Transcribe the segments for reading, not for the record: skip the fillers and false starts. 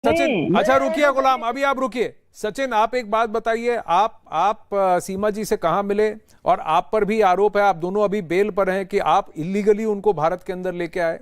सचिन, अच्छा रुकिए गुलाम, अभी आप रुकिए। सचिन, आप एक बात बताइए, आप सीमा जी से कहाँ मिले? और आप पर भी आरोप है, आप दोनों अभी बेल पर हैं, कि आप इलीगली उनको भारत के अंदर लेके आए।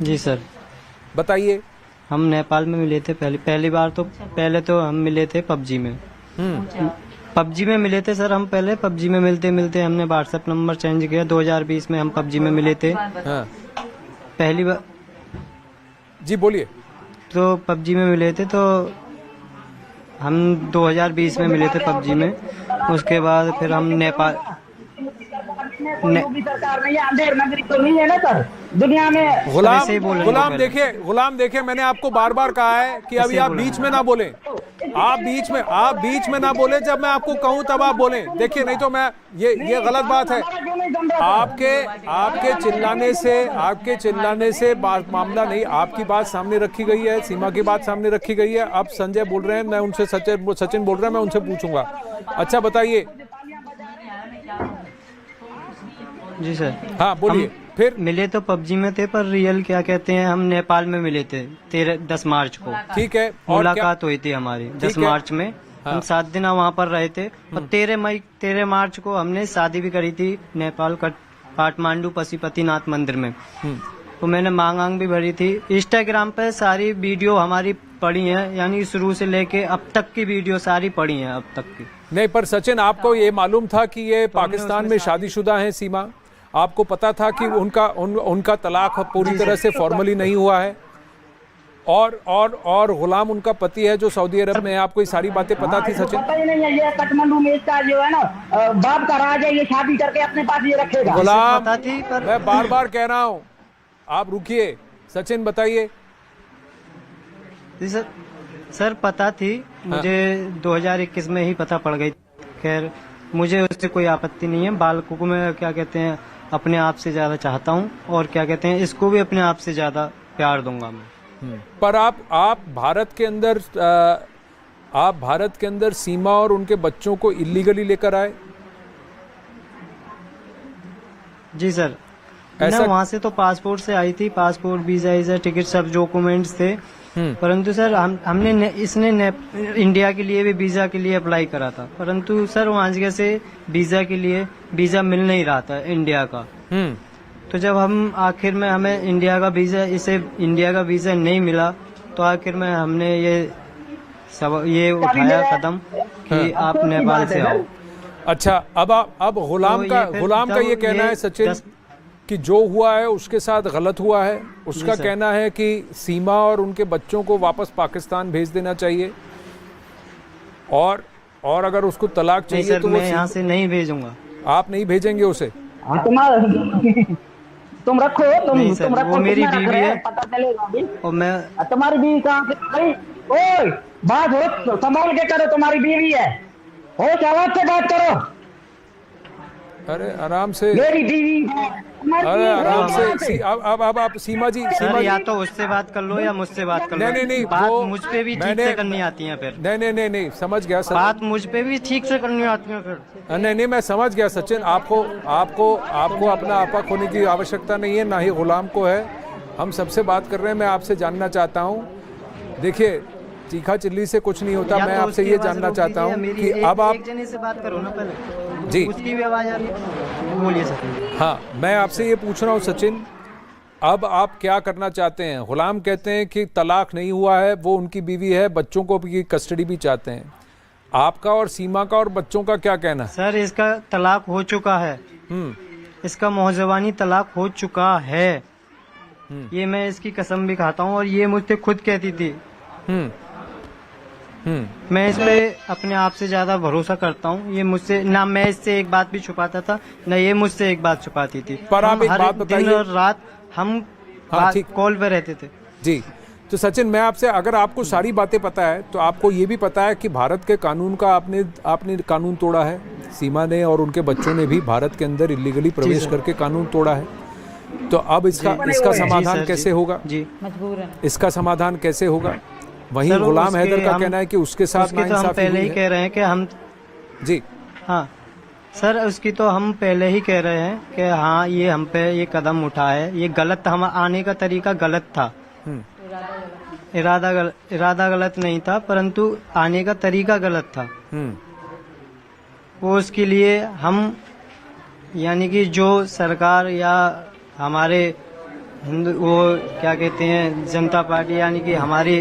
जी सर, बताइए। हम नेपाल में मिले थे पहली बार। तो पहले तो हम मिले थे पबजी में। पबजी में मिले थे सर। हम पहले पबजी में मिलते मिलते हमने व्हाट्सएप नंबर चेंज किया। 2020 में हम पबजी में मिले थे। हाँ। पहली बार जी बोलिए। तो पबजी में मिले थे, तो हम 2020 में मिले थे पबजी में। उसके बाद फिर हम नेपाल सरकार नहीं है, अंधेर नगरी तो नहीं है ना सर दुनिया में। गुलाम देखिए, मैंने आपको बार बार कहा है कि अभी आप बीच में ना बोलें। आप बीच में ना बोलें। जब मैं आपको कहूं तब आप बोलें। देखिए, नहीं तो मैं ये गलत बात है। आपके चिल्लाने से मामला नहीं। आपकी बात सामने रखी गई है, सीमा की बात सामने रखी गई है। अब संजय बोल रहे हैं, मैं उनसे सचिन बोल रहे हैं, मैं उनसे पूछूंगा। अच्छा बताइए। जी सर। हाँ बोलिए। फिर मिले तो पबजी में थे, पर रियल क्या कहते हैं, हम नेपाल में मिले थे 10 मार्च को। ठीक है। और मुलाकात हुई थी हमारी 10 मार्च में। हम 7 दिन वहाँ पर रहे थे। और 13 मार्च को हमने शादी भी करी थी नेपाल काठमांडू पशुपतिनाथ मंदिर में। तो मैंने मांग भी भरी थी। इंस्टाग्राम पे सारी वीडियो हमारी पड़ी है, यानी शुरू से लेके अब तक की वीडियो सारी पड़ी है अब तक की। नहीं, पर सचिन, आपको ये मालूम था कि ये पाकिस्तान में शादीशुदा हैं? सीमा, आपको पता था कि उनका तलाक पूरी तरह से फॉर्मली नहीं हुआ है? और गुलाम उनका पति है जो सऊदी अरब में है। आपको ये सारी बातें पता थी सचिन? पता ही नहीं है। ये काठमांडू में इसका जो है ना बाप का राज है, ये शादी करके अपने पास ये रखेगा। गुलाम, पता थी, पर मैं बार बार कह रहा हूँ, आप रुकिए। सचिन बताइए। जी सर, पता थी मुझे। 2021 में ही पता पड़ गई। खैर, मुझे उससे कोई आपत्ति नहीं है। बालकों को मैं क्या कहते हैं अपने आप से ज्यादा चाहता हूँ, और क्या कहते हैं इसको भी अपने आप से ज्यादा प्यार दूंगा मैं। पर आप भारत के अंदर सीमा और उनके बच्चों को इलीगली लेकर आए? जी सर। ना, वहाँ से तो पासपोर्ट से आई थी। पासपोर्ट, वीजा, टिकट, सब डॉक्यूमेंट्स थे। परंतु सर हमने इसने इंडिया के लिए भी वीजा के लिए अप्लाई करा था। परंतु सर वहाँ से वीजा के लिए वीजा मिल नहीं रहा था इंडिया का। तो जब हम आखिर में हमें इंडिया का वीजा नहीं मिला, तो आखिर में हमने ये उठाया कदम कि आप नेपाल से आओ। अच्छा, अब गुलाम का ये कहना है सचिन कि जो हुआ है उसके साथ गलत हुआ है। उसका कहना है कि सीमा और उनके बच्चों को वापस पाकिस्तान भेज देना चाहिए, और अगर उसको तलाक चाहिए सर, तो मैं यहाँ से नहीं भेजूंगा। आप नहीं भेजेंगे उसे? तुम रखो। तुम रखो, वो मेरी बीवी है। पता चलेगा अभी। और मैं तुम्हारी बीवी कहाँ से गई? ओए, बात हो संभाल के करो। तुम्हारी बीवी है, होश आवाज से बात करो। अरे आराम से। मेरी बीवी है। अरे आराम से। अब आप सीमा जी या तो उससे बात कर लो या मुझसे बात कर लो। नहीं, बात मुझ पे भी ठीक से करनी आती है फिर। नहीं, समझ गया सर। बात मुझ पे भी ठीक से करनी आती है फिर। नहीं, मैं समझ गया सचिन। आपको अपना आपा खोने की आवश्यकता नहीं है, ना ही गुलाम को है। हम सबसे बात कर रहे हैं। मैं आपसे जानना चाहता हूँ, देखिए, चीखा चिल्ली से कुछ नहीं होता। मैं आपसे ये जानना चाहता हूँ कि अब आप एक जने से बात करो ना पहले। जी, उसकी भी आवाज आ रही है, बोलिए सर। हाँ, मैं आपसे ये पूछ रहा हूँ सचिन, अब आप क्या करना चाहते हैं? गुलाम कहते हैं कि तलाक नहीं हुआ है, वो उनकी बीवी है, बच्चों को भी कस्टडी भी चाहते हैं। आपका और सीमा का और बच्चों का क्या कहना है? सर, इसका तलाक हो चुका है। इसका मौजवानी तलाक हो चुका है। ये मैं इसकी कसम भी खाता हूँ, और ये मुझसे खुद कहती थी। मैं इस पे अपने आप से ज्यादा भरोसा करता हूँ। ये मुझसे ना, मैं इससे एक बात भी छुपाता था, ना ये मुझसे एक बात छुपाती थी। पर आप एक बात दिन और रात हम कॉल पे रहते थे। जी, तो सचिन, मैं आपसे, अगर आपको सारी बातें पता है तो आपको ये भी पता है कि भारत के कानून का आपने कानून तोड़ा है। सीमा ने और उनके बच्चों ने भी भारत के अंदर इलीगली प्रवेश करके कानून तोड़ा है। तो अब इसका समाधान कैसे होगा? जी, इसका समाधान कैसे होगा? वहीं गुलाम हैदर का कहना है कि उसके साथ नाइंसाफी हम पहले ही कह रहे हैं कि हम जी, हाँ सर, उसकी तो हम पहले ही कह रहे हैं कि हाँ, ये हम पे ये कदम उठा है, ये गलत, हम आने का तरीका गलत था। इरादा गलत नहीं था, परंतु आने का तरीका गलत था। वो उसके लिए हम यानी कि जो सरकार या हमारे हिंदू वो क्या कहते हैं जनता पार्टी यानी कि हमारे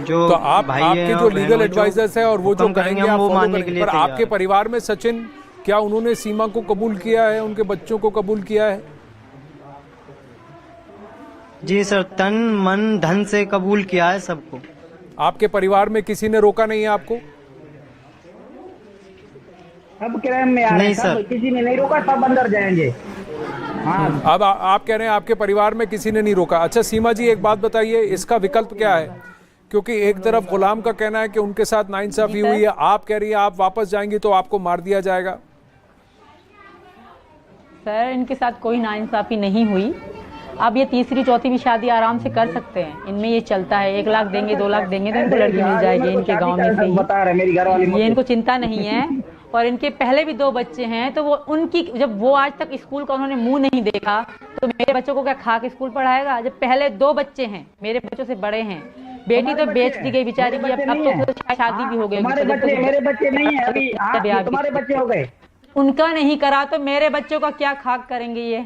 जो तो आप भाई आपके हैं जो और लीगल बहनों एडवाइजर्स हैं और वो जो हुक्म कहेंगे हम आप वो फॉलो मानने के करेंगे। लिए पर तैयार आपके हैं। परिवार में सचिन, क्या उन्होंने सीमा को कबूल किया है, उनके बच्चों को कबूल किया है? जी सर, तन मन धन से कबूल किया है सबको। आपके परिवार में किसी ने रोका नहीं है आपको? सब क्रैम में आ रहे नहीं हैं, सब सर। किसी ने नहीं रोका, सब अंदर जाएंगे। हाँ अब आप कह रहे हैं आपके परिवार में किसी ने नहीं रोका। अच्छा सीमा जी, एक बात बताइए, इसका विकल्प क्या है? क्योंकि एक तरफ गुलाम का कहना है कि उनके साथ नाइंसाफी हुई है, आप कह रही है आप वापस जाएंगी तो आपको मार दिया जाएगा। सर इनके साथ कोई नाइंसाफी नहीं हुई। अब ये तीसरी चौथी भी शादी आराम से कर सकते हैं, इनमें ये चलता है 1 लाख देंगे 2 लाख देंगे तो इनको लड़की मिल जाएगी इनके गांव में से बता रहे मेरी घरवाली ही। ये इनको चिंता नहीं है। और इनके पहले भी 2 बच्चे हैं, तो वो उनकी जब वो आज तक स्कूल का उन्होंने मुंह नहीं देखा तो मेरे बच्चों को क्या खा के स्कूल पढ़ाएगा? जब पहले 2 बच्चे हैं, मेरे बच्चों से बड़े हैं, बेटी तो बेच दी गई बेचारी की, अब तो शादी भी हो गई। तुम्हारे बच्चे मेरे बच्चे नहीं है अभी, तुम्हारे बच्चे हो गए। उनका नहीं करा तो मेरे बच्चों का क्या खाक करेंगे ये?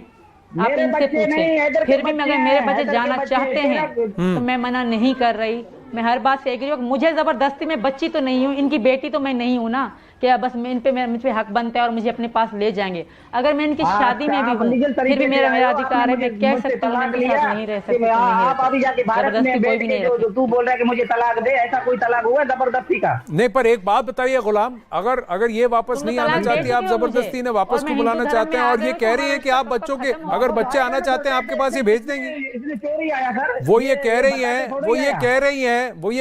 आप मेरे इनसे बच्चे नहीं, पूछें। इधर के फिर भी बच्चे अगर हैं, मेरे बच्चे इधर के जाना बच्चे चाहते हैं, हैं तो मैं मना नहीं कर रही। मैं हर बात से एग्री हूँ। मुझे जबरदस्ती में बच्ची तो नहीं हूँ, इनकी बेटी तो मैं नहीं हूँ ना कि बस मुझ पे हक बनता है और मुझे अपने पास ले जाएंगे। अगर मैं इनकी शादी में भी हूँ फिर भी मेरा अधिकार है, मैं कह सकती हूँ इनके साथ नहीं रह सकती। आप अभी जाके भारत में कोई भी नहीं जो तू बोल रहा है कि मुझे तलाक दे, ऐसा कोई तलाक हुआ जबरदस्ती का? नहीं, पर एक बात बताइए गुलाम, अगर ये वापस नहीं आना चाहती, आप जबरदस्ती ने वापस क्यों बुलाना चाहते हैं? और ये कह रही है कि आप बच्चों के अगर बच्चे आना चाहते हैं आपके पास, ये भेज देंगी। इसने चोरी आया सर। वो ये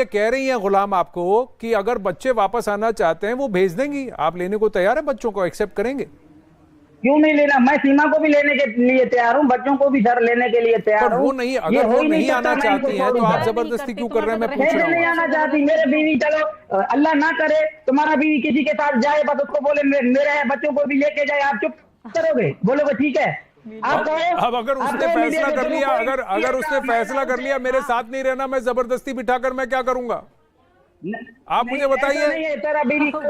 कह रही हैं गुलाम आपको कि अगर बच्चे वापस आना चाहते हैं वो भेज देंगी। आप लेने को तैयार है? बच्चों को एक्सेप्ट करेंगे? क्यों नहीं लेना? मैं सीमा को भी लेने के लिए तैयार हूँ, बच्चों को भी सर लेने के लिए तैयार हूँ। वो नहीं, अगर वो नहीं आना चाहती हैं तो आप जबरदस्ती क्यों कर रहे हैं? मैं पूछ कैसे रहा नहीं हूँ। आना चाहती? मेरे बीवी, चलो अल्लाह ना करे तुम्हारा बीवी किसी के साथ जाए, बस उसको बोले मेरे बच्चों को भी लेके जाए, आप चुप करोगे? बोलोगे ठीक है? आप अब अगर उसने फैसला कर लिया, अगर उसने फैसला कर लिया मेरे साथ नहीं रहना, मैं जबरदस्ती बिठाकर मैं क्या करूंगा? आप मुझे बताइए,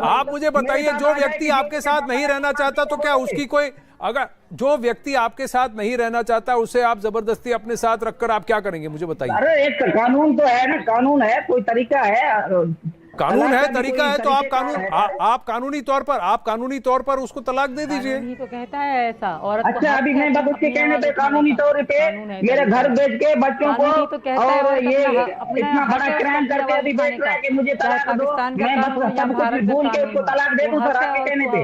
आप मुझे बताइए, जो व्यक्ति आपके साथ नहीं रहना चाहता तो क्या उसकी कोई, अगर जो व्यक्ति आपके साथ नहीं रहना चाहता उसे आप जबरदस्ती अपने साथ रखकर आप क्या करेंगे? मुझे बताइए। अरे एक कानून तो है ना, कानून है, कोई तरीका है, कानून है, तरीका है, तो आप कानूनी तौर पर उसको तलाक दे दीजिए। यही तो कहता है ऐसा। और अच्छा अभी मैं बस उसके कहने पे कानूनी तौर पे मेरे घर बेच के बच्चों को, और ये इतना बड़ा क्राइम करके अभी बेच रहा है कि मुझे तलाक दो, मैं बस सब कुछ भूल के उसको तलाक दे दूं सर आपके कहने पे?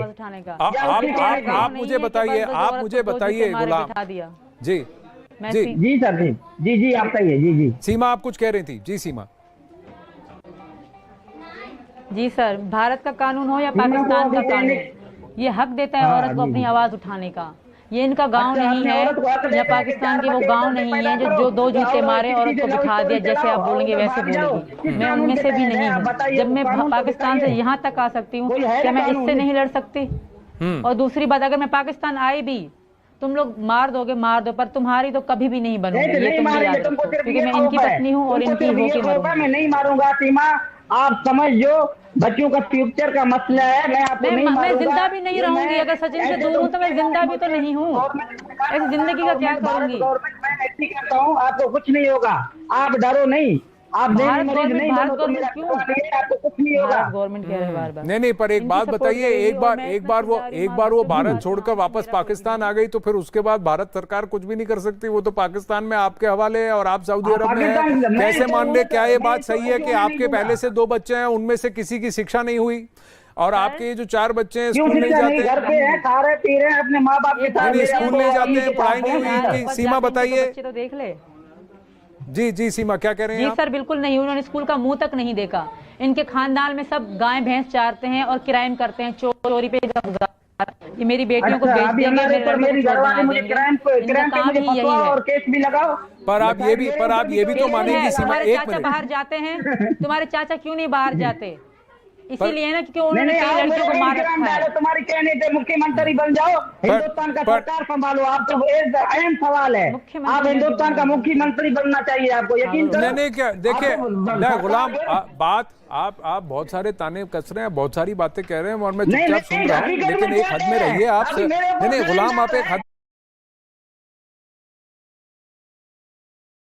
आप मुझे बताइए गुलाम जी। जी सर, जी आप कहिए। जी सीमा, आप कुछ कह रही थी? जी सीमा। जी सर, भारत का कानून हो या पाकिस्तान का कानून, ये हक देता है औरत को अपनी आवाज उठाने का। ये इनका गांव नहीं है या पाकिस्तान के वो गांव नहीं है जो 2 जूते मारे औरत को बिठा दिया, जैसे आप बोलेंगे वैसे बोलेगी। मैं उनमें से भी नहीं हूँ। जब मैं पाकिस्तान से यहाँ तक आ सकती हूँ, क्या मैं इससे नहीं लड़ सकती? और दूसरी बात, अगर मैं पाकिस्तान आई भी, तुम लोग मार दोगे, मार दो, पर तुम्हारी तो कभी भी नहीं बनूंगी, ये तुम भी याद रखो, क्योंकि मैं इनकी पत्नी हूँ और इनकी होके मरूंगी। मैं नहीं मारूंगा सीमा, आप समझ जो बच्चों का फ्यूचर का मसला है, मैं आपको नहीं मारूंगा। मैं जिंदा भी नहीं रहूंगी अगर सचिन से दूर हूँ तो मैं जिंदा भी तो नहीं हूँ। ऐसी जिंदगी का क्या करूंगी? मैं ऐसी करता हूँ, आपको कुछ नहीं होगा, आप डरो नहीं। आप भारत गवर्नमेंट क्यों? आपको कुछ नहीं होगा। गवर्नमेंट कह रहे हैं बार बार। नहीं, पर एक बात बताइए, एक बार वो भारत छोड़कर वापस पाकिस्तान आ गई तो फिर उसके बाद भारत सरकार कुछ भी नहीं कर सकती? वो तो पाकिस्तान में आपके हवाले है और आप सऊदी अरब में हैं। कैसे मान ले? क्या ये बात सही है कि आपके पहले से 2 बच्चे हैं, उनमें से किसी की शिक्षा नहीं हुई और आपके ये जो 4 बच्चे हैं स्कूल नहीं जाते? घर पे हैं, खा रहे पी रहे हैं अपने माँ बाप के साथ, स्कूल नहीं जाते हैं, पढ़ाई नहीं हुई इनकी। सीमा बताइए। बच्चे तो देख ले। जी सीमा, क्या कह रहे हैं? जी सर, बिल्कुल नहीं, उन्होंने स्कूल का मुंह तक नहीं देखा। इनके खानदान में सब गाय भैंस चारते हैं और क्राइम करते हैं, चोरी पे। ये मेरी बेटियों को बेच देंगे, मेरी घरवाली मुझे क्राइम पे मुझे फंसवाओ और केस भी लगाओ। पर आप ये भी तो मानेंगी सीमा, एक चाचा बाहर जाते हैं, तुम्हारे चाचा क्यों नहीं बाहर जाते? इसीलिए ना, क्योंकि उन्होंने कई लड़कियों को मार रखा है। तुम्हारी कहने पे मुख्यमंत्री बन जाओ, हिंदुस्तान का सरकार संभालो, आप तो अहम सवाल है, आप हिंदुस्तान का मुख्यमंत्री बनना चाहिए आपको, यकीन करो। नहीं क्या देखिए गुलाम, बात आप बहुत सारे ताने कस रहे हैं, बहुत सारी बातें कह रहे हैं और मैं चुपचाप सुन रहा हूँ, लेकिन एक हद में रहिए आप। नहीं गुलाम, आप एक हद